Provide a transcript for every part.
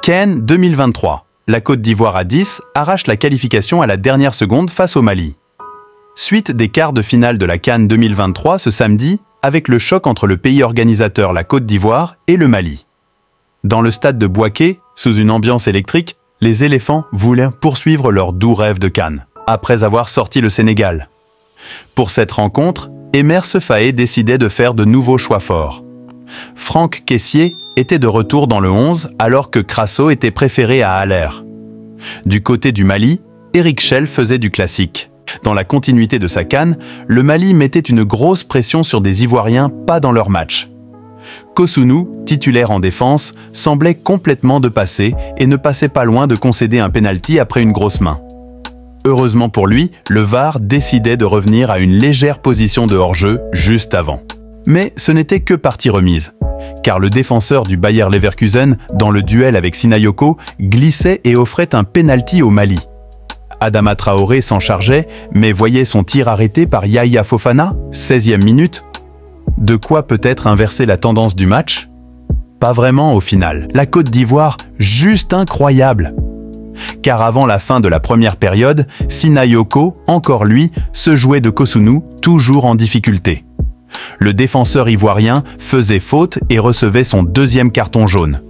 CAN 2023. La Côte d'Ivoire à 10 arrache la qualification à la dernière seconde face au Mali. Suite des quarts de finale de la CAN 2023 ce samedi, avec le choc entre le pays organisateur, la Côte d'Ivoire, et le Mali. Dans le stade de Bouaké, sous une ambiance électrique, les éléphants voulaient poursuivre leur doux rêve de CAN, après avoir sorti le Sénégal. Pour cette rencontre, Emer Sefahé décidait de faire de nouveaux choix forts. Franck Kessié était de retour dans le 11 alors que Crasso était préféré à Haller. Du côté du Mali, Éric Schell faisait du classique. Dans la continuité de sa CAN, le Mali mettait une grosse pression sur des Ivoiriens pas dans leur match. Kosunu, titulaire en défense, semblait complètement dépassé et ne passait pas loin de concéder un pénalty après une grosse main. Heureusement pour lui, le VAR décidait de revenir à une légère position de hors-jeu juste avant. Mais ce n'était que partie remise, car le défenseur du Bayer Leverkusen, dans le duel avec Sinayoko, glissait et offrait un pénalty au Mali. Adama Traoré s'en chargeait, mais voyait son tir arrêté par Yaya Fofana, 16e minute. De quoi peut-être inverser la tendance du match? Pas vraiment au final. La Côte d'Ivoire, juste incroyable! Car avant la fin de la première période, Sinayoko, encore lui, se jouait de Kosunu, toujours en difficulté. Le défenseur ivoirien faisait faute et recevait son deuxième carton jaune.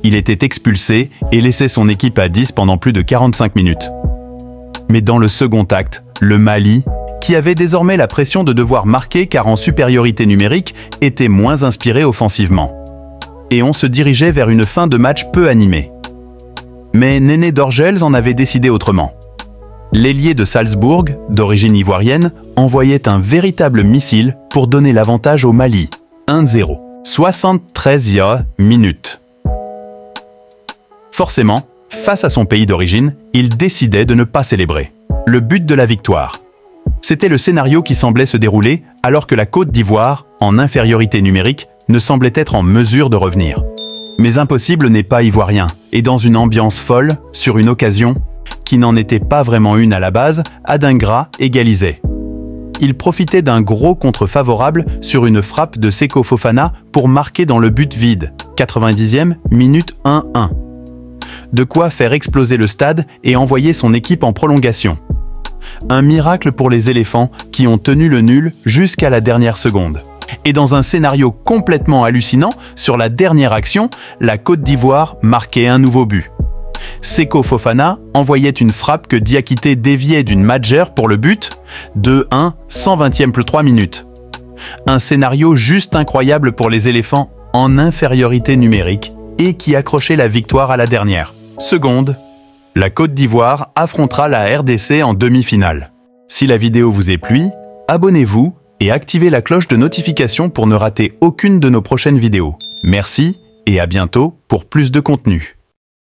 Il était expulsé et laissait son équipe à 10 pendant plus de 45 minutes. Mais dans le second acte, le Mali, qui avait désormais la pression de devoir marquer car en supériorité numérique, était moins inspiré offensivement. Et on se dirigeait vers une fin de match peu animée. Mais Néné Dorgels en avait décidé autrement. L'ailier de Salzbourg, d'origine ivoirienne, envoyait un véritable missile pour donner l'avantage au Mali. 1-0. 73e minute. Forcément, face à son pays d'origine, il décidait de ne pas célébrer. Le but de la victoire. C'était le scénario qui semblait se dérouler alors que la Côte d'Ivoire, en infériorité numérique, ne semblait être en mesure de revenir. Mais impossible n'est pas ivoirien, et dans une ambiance folle, sur une occasion, qui n'en était pas vraiment une à la base, Adingra égalisait. Il profitait d'un gros contre favorable sur une frappe de Seko Fofana pour marquer dans le but vide, 90e minute 1-1. De quoi faire exploser le stade et envoyer son équipe en prolongation. Un miracle pour les éléphants qui ont tenu le nul jusqu'à la dernière seconde. Et dans un scénario complètement hallucinant, sur la dernière action, la Côte d'Ivoire marquait un nouveau but. Seko Fofana envoyait une frappe que Diakité déviait d'une Madjer pour le but, 2-1, 120e plus 3 minutes. Un scénario juste incroyable pour les éléphants en infériorité numérique et qui accrochait la victoire à la dernière seconde. La Côte d'Ivoire affrontera la RDC en demi-finale. Si la vidéo vous est plu, abonnez-vous et activez la cloche de notification pour ne rater aucune de nos prochaines vidéos. Merci et à bientôt pour plus de contenu.